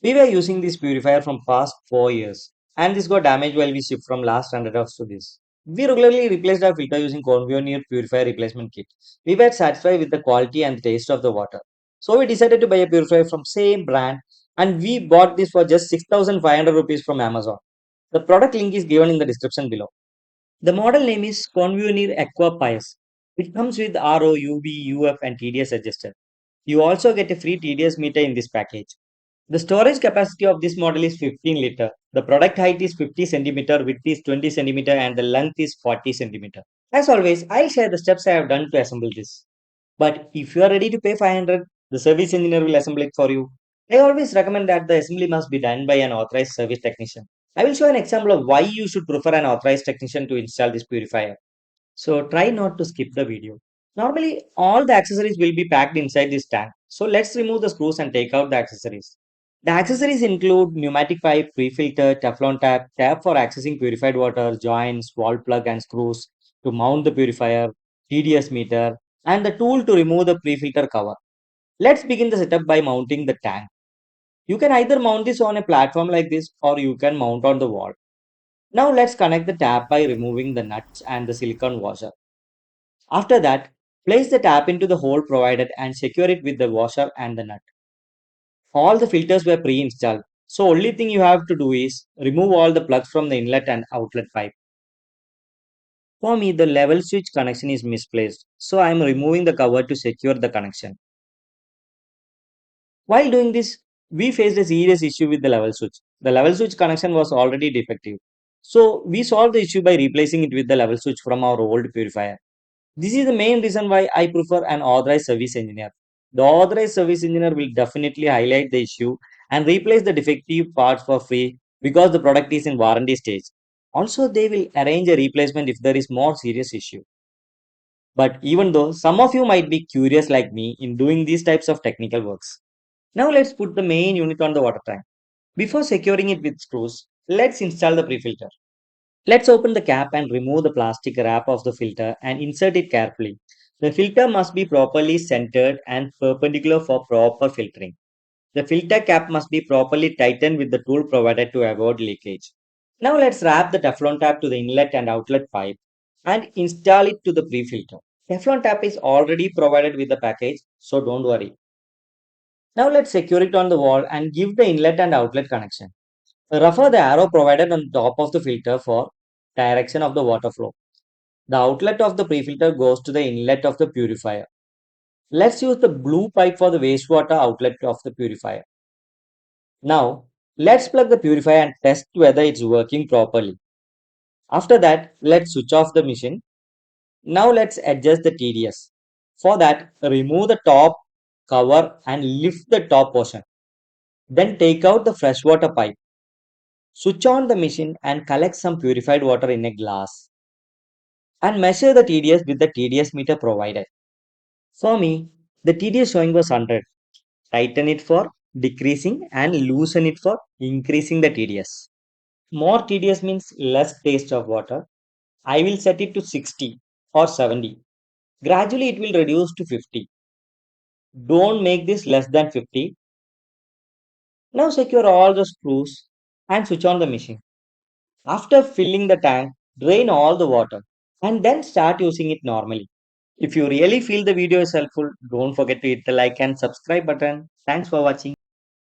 We were using this purifier from past 4 years, and this got damaged while we shipped from last 100 hours to this. We regularly replaced our filter using Konvio Neer purifier replacement kit. We were satisfied with the quality and the taste of the water. So we decided to buy a purifier from same brand, and we bought this for just 6,500 rupees from Amazon. The product link is given in the description below. The model name is Konvio AquaPious. It comes with RO, UV, UF and TDS adjuster. You also get a free TDS meter in this package. The storage capacity of this model is 15 liter. The product height is 50 centimeter, width is 20 centimeter and the length is 40 centimeter. As always, I'll share the steps I have done to assemble this. But if you are ready to pay 500, the service engineer will assemble it for you. I always recommend that the assembly must be done by an authorized service technician. I will show an example of why you should prefer an authorized technician to install this purifier. So try not to skip the video. Normally, all the accessories will be packed inside this tank. So let's remove the screws and take out the accessories. The accessories include pneumatic pipe, prefilter, Teflon tap, tap for accessing purified water, joints, wall plug and screws to mount the purifier, TDS meter, and the tool to remove the prefilter cover. Let's begin the setup by mounting the tank. You can either mount this on a platform like this or you can mount on the wall. Now let's connect the tap by removing the nuts and the silicone washer. After that, place the tap into the hole provided and secure it with the washer and the nut. All the filters were pre-installed, so only thing you have to do is remove all the plugs from the inlet and outlet pipe. For me, the level switch connection is misplaced, so I am removing the cover to secure the connection. While doing this, we faced a serious issue with the level switch. The level switch connection was already defective, so we solved the issue by replacing it with the level switch from our old purifier. This is the main reason why I prefer an authorized service engineer. The authorized service engineer will definitely highlight the issue and replace the defective parts for free because the product is in warranty stage. Also, they will arrange a replacement if there is more serious issue. But even though some of you might be curious like me in doing these types of technical works. Now let's put the main unit on the water tank. Before securing it with screws, let's install the pre-filter. Let's open the cap and remove the plastic wrap of the filter and insert it carefully. The filter must be properly centered and perpendicular for proper filtering. The filter cap must be properly tightened with the tool provided to avoid leakage. Now let's wrap the Teflon tap to the inlet and outlet pipe and install it to the pre-filter. Teflon tap is already provided with the package, so don't worry. Now let's secure it on the wall and give the inlet and outlet connection. Refer the arrow provided on top of the filter for direction of the water flow. The outlet of the prefilter goes to the inlet of the purifier. Let's use the blue pipe for the wastewater outlet of the purifier. Now, let's plug the purifier and test whether it's working properly. After that, let's switch off the machine. Now let's adjust the TDS. For that, remove the top cover and lift the top portion. Then take out the freshwater pipe. Switch on the machine and collect some purified water in a glass and measure the TDS with the TDS meter provided. For me, the TDS showing was 100. Tighten it for decreasing and loosen it for increasing the TDS. More TDS means less taste of water. I will set it to 60 or 70. Gradually it will reduce to 50. Don't make this less than 50. Now secure all the screws and switch on the machine. After filling the tank, drain all the water and then start using it normally. If you really feel the video is helpful, don't forget to hit the like and subscribe button. Thanks for watching.